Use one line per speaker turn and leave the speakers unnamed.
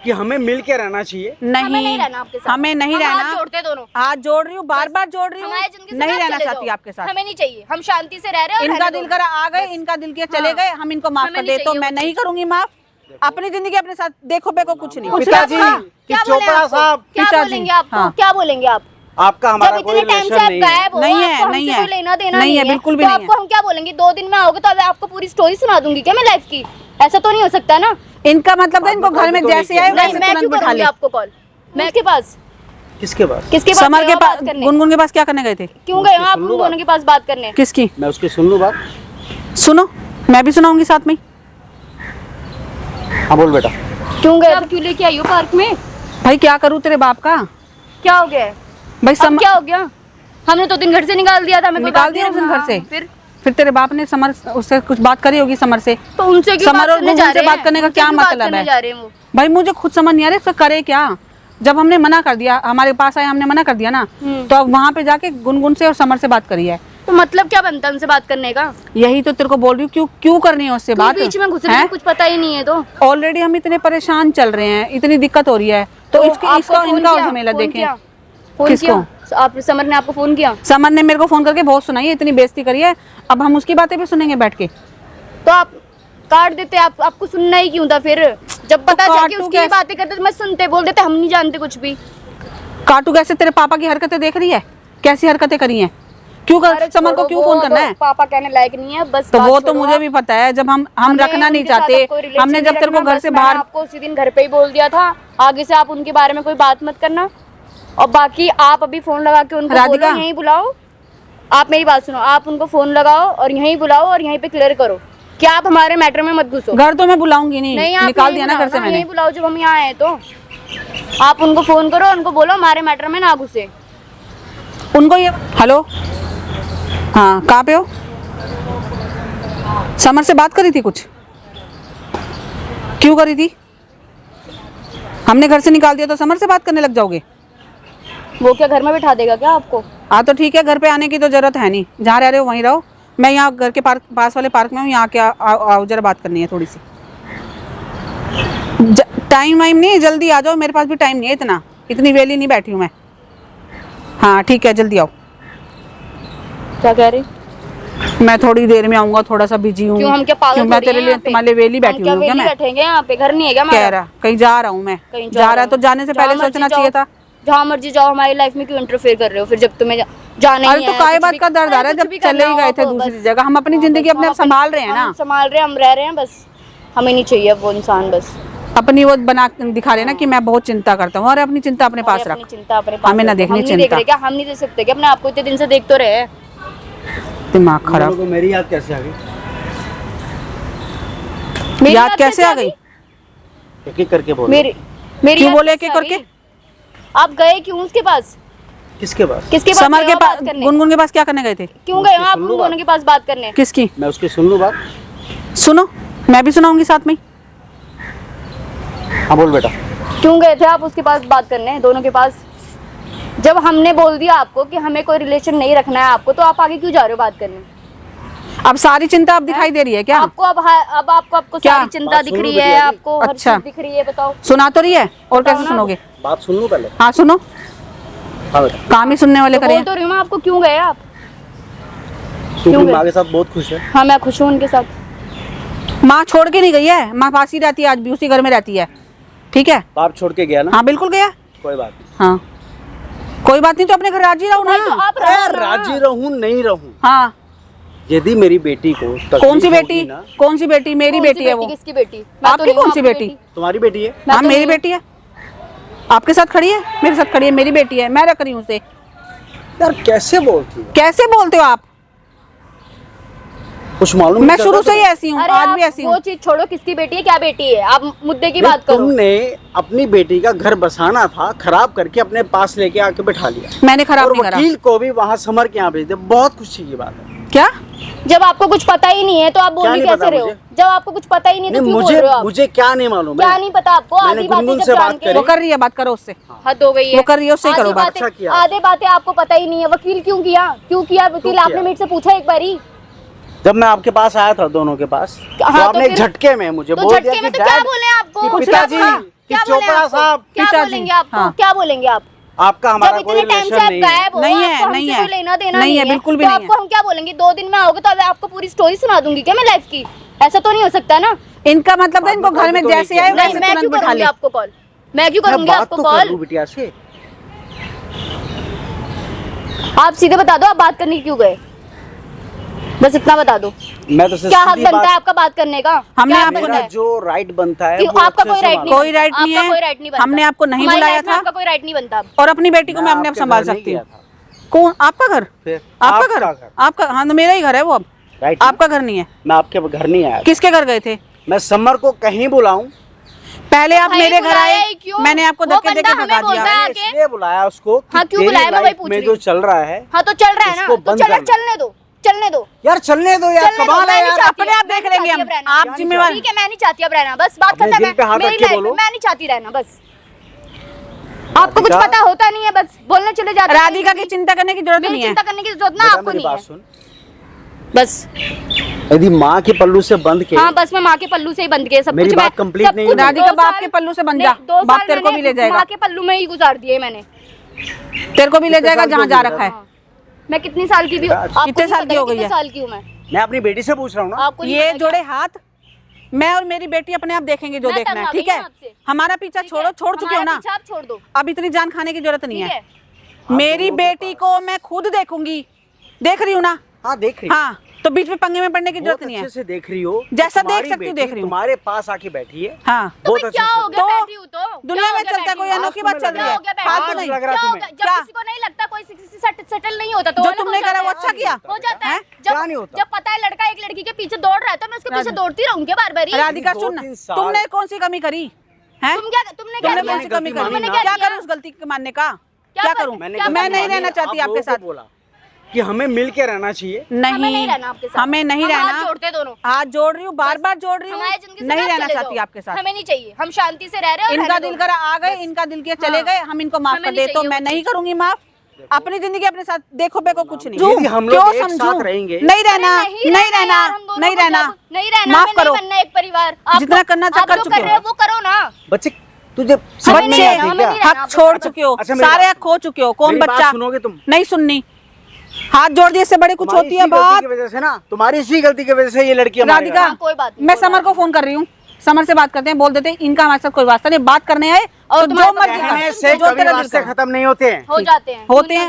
कि हमें मिल के रहना चाहिए।
नहीं रहना आपके साथ, हमें नहीं रहना।
हाथ जोड़ते दोनों,
हाथ जोड़ रही हूँ, बार बार जोड़ रही हूँ, नहीं रहना चाहती आपके साथ।
हमें नहीं चाहिए, हम शांति से रह रहे हैं।
इनका दिल करा आ गए, इनका दिल किया चले गए, हम इनको माफ कर दे तो मैं नहीं करूंगी माफ। अपनी जिंदगी अपने साथ देखो, बेको कुछ नहीं।
पिताजी, चोपड़ा साहब,
क्या बोलेंगे आपको, क्या बोलेंगे आप?
आपका हमारा
जब इतने टाइम से आप गायब हो,
नहीं है,
आपको
नहीं
हमसे
है,
कोई लेना देना
नहीं है, बिल्कुल भी
तो
नहीं है।
आपको हम क्या बोलेंगे? 2 दिन में आओगे तो अब आपको पूरी स्टोरी सुना दूंगी क्या मैं लाइफ की? ऐसा तो नहीं हो सकता ना।
इनका मतलब था इनको घर में जैसे आए वैसे
मैं क्यों
तुरंत बिठा
करूंगी
ले।
आपको कॉल? मैं के पास?
किसके पास?
किसके पास?
समर के पास,
बात करने?
गुनगुन के पास क्या करने गए थे?
क्यों गए हो आप उन दोनों के पास बात करने?
किसकी?
मैं उसकी सुन लूं बात।
सुनो, मैं भी सुनाऊंगी साथ में।
हाँ बोल बेटा।
क्यों गए? अब क्यों लेके आई हो पार्क में?
भाई क्या करूँ तेरे बाप का?
क्या हो गया है?
भाई
अब क्या हो गया? हमने तो दिन घर से निकाल दिया था, हमें
निकाल दिया उस दिन घर से। फिर तेरे बाप ने समर उससे कुछ बात करी होगी समर से,
तो उनसे क्यों
समर और गुनगुन से बात करने का क्या मतलब है? भाई मुझे खुद समझ नहीं आ रहा इसका करे क्या। जब हमने मना कर दिया, हमारे पास आए, हमने मना कर दिया ना, तो अब वहाँ पे जाके गुनगुन से और समर से बात करी है,
तो मतलब क्या बनता है उनसे बात करने का?
यही तो तेरे को बोल रही हूँ, क्यों करनी है उससे बात?
बीच में घुस रही है, कुछ पता ही नहीं है। तो
ऑलरेडी हम इतने परेशान चल रहे हैं, इतनी दिक्कत हो रही है, तो इसका इनका और झमेला देखें।
किसको? आप समर ने आपको फोन किया?
समर ने मेरे को फोन करके बहुत सुनाई है, इतनी बेइज्जती करी है, अब हम उसकी बातें भी सुनेंगे बैठ के?
तो आप काट देते, आपको सुनना ही क्यों था फिर? जब पता चल कि उसकी बातें करते तो मैं सुनते, बोल देते हम नहीं जानते कुछ भी।
काटू कैसे? तेरे पापा की हरकतें देख रही है, कैसी हरकतें करी हैं? क्यों समर को क्यों फोन करना है?
पापा कहने लायक नहीं है बस।
तो वो तो मुझे भी पता है, जब हम रखना नहीं चाहते, हमने जब तेरे को घर से बाहर,
आपको उसी दिन घर पे ही बोल दिया था, आगे से आप उनके बारे में कोई बात मत करना। और बाकी आप अभी फोन लगा के उनको बोलो यहीं बुलाओ। आप मेरी बात सुनो, आप उनको फोन लगाओ और यहीं बुलाओ और यहीं पे क्लियर करो कि आप हमारे मैटर में मत घुसो।
घर तो मैं बुलाऊंगी नहीं, निकाल दिया ना घर से मैंने।
यहीं बुलाओ, जब हम यहाँ आए तो आप उनको फोन करो, उनको बोलो हमारे मैटर में ना घुसे।
उनको ये हेलो, हाँ कहाँ पे हो? समर से बात करी थी कुछ? क्यों करी थी? हमने घर से निकाल दिया तो समर से बात करने लग जाओगे?
वो क्या घर में बिठा देगा क्या आपको?
हाँ तो ठीक है, घर पे आने की तो जरूरत है नहीं, जहाँ रह रहे हो वहीं रहो। मैं यहाँ घर के पास वाले पार्क में हूँ, यहाँ के आओ जरा बात करनी है थोड़ी सी। टाइम वाइम नहीं, जल्दी आ जाओ, मेरे पास भी टाइम नहीं है इतनी वेली नहीं बैठी हूँ मैं। हाँ ठीक है, जल्दी आओ।
क्या कह रही?
मैं थोड़ी देर में आऊंगा, थोड़ा सा बिजी हूँ।
क्यों, हम क्या पागल?
मैं तेरे लिए तुम्हारे वेली बैठी हूँ क्या? मैं
बैठेंगे यहाँ पे, घर नहीं है क्या हमारा?
कह रहा कहीं जा रहा हूँ मैं, जा रहा है तो जाने से पहले सोचना चाहिए था।
जहाँ मर्जी जाओ, हमारी लाइफ में क्यों इंटरफेयर कर रहे हो? फिर जब तुम्हें जाना ही है,
तो काय बात का दर्द आ रहा है? जब चले ही गए थे दूसरी जगह, हम अपनी जिंदगी अपने आप संभाल रहे हैं ना,
संभाल रहे हैं, हम रह रहे हैं, बस हमें नहीं चाहिए वो इंसान। बस
अपनी वो बना दिखा रहे ना कि मैं बहुत चिंता करता हूँ, और अपनी चिंता अपने पास रख,
चिंता अपने पास,
हमें ना देखनी चिंता।
क्या हम नहीं दे सकते क्या अपने आपको? इतने दिन से देख तो रहे हैं।
दिमाग खराब।
मेरी याद कैसे आ गई?
याद कैसे आ गई?
एक एक करके बोलो।
मेरी
क्यों बोले एक एक करके?
आप गए क्यों उसके पास?
किसके पास?
समर के पास, गुनगुन के पास क्या करने गए थे?
क्यों गए आप उन दोनों के पास बात करने?
किसकी?
मैं उसकी सुन लूं बात।
सुनो, मैं भी सुनाऊंगी साथ में।
हाँ बोल बेटा।
क्यों गए थे आप उसके पास बात करने, दोनों के पास? जब हमने बोल दिया आपको कि हमें कोई रिलेशन नहीं रखना है आपको, तो आप आगे क्यों जा रहे हो बात करने?
अब सारी चिंता अब दिखाई दे रही है क्या
आपको? अब आपको सारी चिंता दिख रही है, आपको हर चीज दिख रही है। बताओ,
सुना तो रही है, और कैसे सुनोगे?
बात सुन लूं पहले।
हाँ सुनो।
हाँ बेटा।
काम ही सुनने वाले करें।
बोल तो रही हूँ मैं आपको, क्यों गए आप?
क्यों माँ के साथ बहुत खुश है?
हाँ मैं खुश हूँ उनके साथ।
माँ छोड़ के नहीं गई है, माँ पास ही रहती है, आज भी उसी घर में रहती है, ठीक है?
बाप छोड़ के गया ना?
हाँ बिल्कुल गया।
कोई बात नहीं।
हाँ कोई बात नहीं, तो अपने घर राजी रहूँ ना।
तो आप
राजी रहूँ नहीं रहूँ,
हाँ
यदि मेरी बेटी को
कौन सी बेटी? कौन सी बेटी? मेरी बेटी है वो।
किसकी बेटी?
आपकी कौन सी बेटी?
तुम्हारी बेटी है।
हाँ मेरी बेटी है। आपके साथ खड़ी है? मेरे साथ खड़ी है, मेरी बेटी है, मैं रख रही हूँ उसे।
यार कैसे बोलती हो?
कैसे बोलते हो आप?
कुछ मालूम?
मैं शुरू से ही ऐसी हूँ, आज भी ऐसी हूँ।
वो चीज छोड़ो, किसकी बेटी है, क्या बेटी है, आप मुद्दे की बात करो।
तुमने अपनी बेटी का घर बसाना था, खराब करके अपने पास लेके आके बिठा लिया।
मैंने खराब नहीं करा।
वकील को भी वहाँ समर के यहाँ भेज दे, बहुत खुशी की बात है।
क्या?
जब आपको कुछ पता ही नहीं है तो आप बोल भी कैसे रहे हो? जब आपको कुछ पता ही नहीं तो क्यों बोल रहे हो आप?
मुझे क्या नहीं मालूम?
क्या नहीं पता आपको? आधी बातें जब जान के
वो कर रही है, बात करो उससे।
हद हो गई है,
वो कर रही है, उससे करो बात।
आधे बातें आपको पता ही नहीं है। वकील क्यों किया? क्यों किया वकील? आपने मेरे से पूछा एक बारी?
जब मैं आपके पास आया था, दोनों के पास, तो आपने एक झटके में मुझे बोल दिया कि
क्या बोले आपको?
पिताजी कि
क्या बोले
चोपड़ा
आपको?
साहब
क्या
पिताजी,
बोलेंगे आपको?
हाँ।
क्या बोलेंगे आप?
आपका
जब
हमारा कोई
इतने टाइम से
रिलेशन
आप
नहीं है।
गायब हो,
नहीं है,
आपको
नहीं
हमसे
है।
कोई लेना देना
नहीं
नहीं
है,
है,
बिल्कुल भी
तो
नहीं
आपको हम क्या बोलेंगे? 2 दिन में आओगे तो अब आपको पूरी स्टोरी सुना दूंगी क्या मैं लाइफ की? ऐसा तो नहीं हो सकता ना।
इनका मतलब था इनको घर में
तो नहीं
जैसे
किया
आए
ना।
नहीं,
वैसे
मैं
तुरंत
क्यों
बिठा
करूंगी
ले।
आपको कॉल? मैं क्यों
मैं
करूंगी
बात
आपको
तो कर
कॉल?
लूं बिटिया से।
आप सीधे बता दो आप बात करने क्यों गए, बस इतना बता दो।
मैं तो
क्या हक बनता है आपका बात करने का?
हमने
क्या हक
आपको
बनता
मेरा
है?
जो राइट बनता है
क्यों?
वो
आपका
अच्छे
कोई
से
राइट
मालूम।
कोई राइट नहीं
आपका
है।
कोई राइट नहीं बनता।
हमने आपको नहीं
हमारी
बुलाया
लाइफ में
था।
आपका कोई राइट नहीं बनता।
और अपनी बेटी को मैं अपने आप
आपके
संभाल
घर नहीं
सकती
गया
हूँ।
था।
कौन? आपका घर?
फिर
आपका घर? आपका? हाँ तो मेरा ही घर है वो। अब
राइट
आपका घर नहीं है।
मैं आपके घर नहीं आया।
किसके घर गए थे?
मैं समर को कहीं बुलाऊं?
पहले आप
भाई
मेरे घर
बुलाया
आए,
ही क्यों?
मैंने आपको
वो
धक्के देके
बंदा
भगा
हमें बोलता
दिया।
है
मैंने इसलिए बुलाया उसको कि
हाँ, क्यों
तेरी
बुलाया? मैं वही
लाइफ
पूछ
में
रही
जो
हूँ।
चल रहा है
हाँ तो चल रहा है ना,
उसको
तो
बंद करना।
चलने दो, चलने दो।
यार चलने दो यार,
चलने दो,
कमाल
मैं
है
नहीं
यार।
चाहती
अपने आप
मैं
देख
नहीं
लेंगे
चाहती
हम।
अब रहना।
आप जिम्मेवार।
ठीक है, मैं नहीं चाहती अब रहना, बस बात
अपने
खत्म
दिल पे हाथ
है। मेरी
रख के
लाइफ
बोलो।
में मैं नहीं चाहती रहना, बस। आपको कुछ
राधिका?
पता होता नहीं है, बस बोलने चले जाते हैं।
राधिका की चिंता करने की जरूरत
मेरी
नहीं है।
चिंता करने की जरूरत ना
बेटा
आपको
मेरी
नहीं
बात
है,
सुन।
बस।
यदि माँ के पल्लू से बंद के
हाँ बस मैं माँ के पल्लू से ही बंद गए सब
मेरी
कुछ।
बात
मैं
complete
सब
नहीं
कुछ
हुई।
राधिका
2
बाप
साल-
के पल्लू से बन
नहीं,
जा।
2
बाप
साल
तेरे को भी
मैंने
ले जाएगा।
माँ के पल्लू में ही गुजार दिए मैंने।
तेरे को भी ले
कितने
जाएगा
साल
जहाँ
की
जा
हो गई
रखा है।
हाँ। मैं कितनी साल की भी हूँ?
कितने
आपको नहीं
साल
पता
की हो गई
कितने
है?
साल की हूँ मैं?
मैं अपनी बेटी से पूछ रहा हूँ ना।
आपको नहीं
ये
पता
जोड़े हाथ मैं और मेरी बेटी अपने आप देखेंगे जो
मैं
देखना
तंग
है।
आ
ठीक
गई
है?
हूँ आपसे।
हमारा पीछा
ठीक
छोड़ो,
है?
छोड़ चुके हो
हमारा
ना।
पीछा आप छोड़ दो,
अब इतनी जान खाने की जरूरत नहीं
ठीक
है।
है?
मेरी बेटी को मैं खुद देखूंगी। देख रही हूँ ना।
हाँ देख रही।
हाँ तो बीच में पंगे में पड़ने की जरूरत
बहुत
नहीं
अच्छे
है।
से देख रही हो।
जैसा
तुम्हारी
देख सकती हूँ,
बेटी
देख रही हूँ।
तुम्हारे पास आके बैठी है।
हाँ
बहुत
तो
अच्छे
क्या
से।
हो गया?
तो
बैठी हूँ तो
दुनिया
क्या
में
हो गया
चलता है,
बैठी
कोई
हूँ?
अनोखी बात चल रही
क्या
है।
हो गया बैठी
फालतू
हूँ?
नहीं।
लग रहा
क्या हो
तुम्हें?
गया? जब
क्या?
किसी को नहीं लगता कोई किसी से सेटल नहीं होता तो
जो
अलग हो
तुमने करा
जाता
वो
है।
अच्छा किया।
हो जाता है।
हैं?
क्या नहीं होता?
जब पता है लड़का एक लड़की के पीछे दौड़ रहा है तो मैं उसके पीछे दौड़ती रहूंगी बार बार।
राधिका सुन,
2-3 साल।
तुमने कौन सी कमी करी है?
तुमने क्या
तुमने
किया?
कौन सी कमी करी?
तुमने
क्या
किया?
करूँ उस गलती के मानने का?
क्या
क्या
कर-
करूँ?
क्या
मैं नहीं
करना?
रहना चाहती
आप
आपके
लोगों को
साथ।
बोला कि हमें मिल के रहना चाहिए।
हमें नहीं
नहीं,
रहना आपके साथ।
हमें नहीं
हम हाथ
रहना।
जोड़ते दोनों।
हाथ जोड़ रही हूँ, बार बार जोड़ रही हूँ।
हमारी जिंदगी से
नहीं
आप
रहना
चले
चाहती
जाओ।
आपके साथ।
हमें नहीं चाहिए, हम शांति से रह रहे हैं और
इनका
रहने
दिल
दो।
करा आ गए, इनका दिल किया चले गए, हम इनको माफ
हमें
कर
नहीं
दे तो
चाहिए
मैं
वो
नहीं
चीज़।
करूंगी माफ। अपनी जिंदगी अपने साथ देखो बेको कुछ नहीं।
यदि हम लोग
क्यों
एक
समझूं?
साथ रहेंगे।
नहीं रहना,
अरे
नहीं रहना,
यार, हम दोनों
नहीं
को
रहना।
जब- नहीं रहना,
माफ
हमें
करो।
नहीं बनना एक परिवार। आप
जितना करना
आप
कर
जो
चुके
कर रहे
हो।
हो वो करो ना।
बच्चे तुझे
हमें
समझ
नहीं
नहीं
बच्चे
आती
हमें
क्या?
नहीं रहना
हक
आपके
छोड़
साथ।
चुके हो,
अच्छा, मेरी
सारे
बात
हक खो चुके हो। कौन
मेरी बात
बच्चा?
सुनोगे तुम?
नहीं सुननी। हाथ जोड़ दिए, इससे बड़ी कुछ
तुम्हारी
होती है
इसी गलती
बात।
की वजह से ना, तुम्हारी इसी गलती की वजह से ये लड़की हमारे
राधिका,
घर।
कोई बात नहीं,
मैं
कोई
समर को फोन कर रही हूँ। समर से बात करते हैं, बोल देते हैं इनका हमारे साथ कोई वास्ता नहीं, बात करने आए और जो
तुम्हारे
मर्जी
पास
कर,
कहने से
जो
कभी
तेरा दिल
वास्ते
करे।
खत्म नहीं होते हैं।
हो जाते हैं
होते हैं।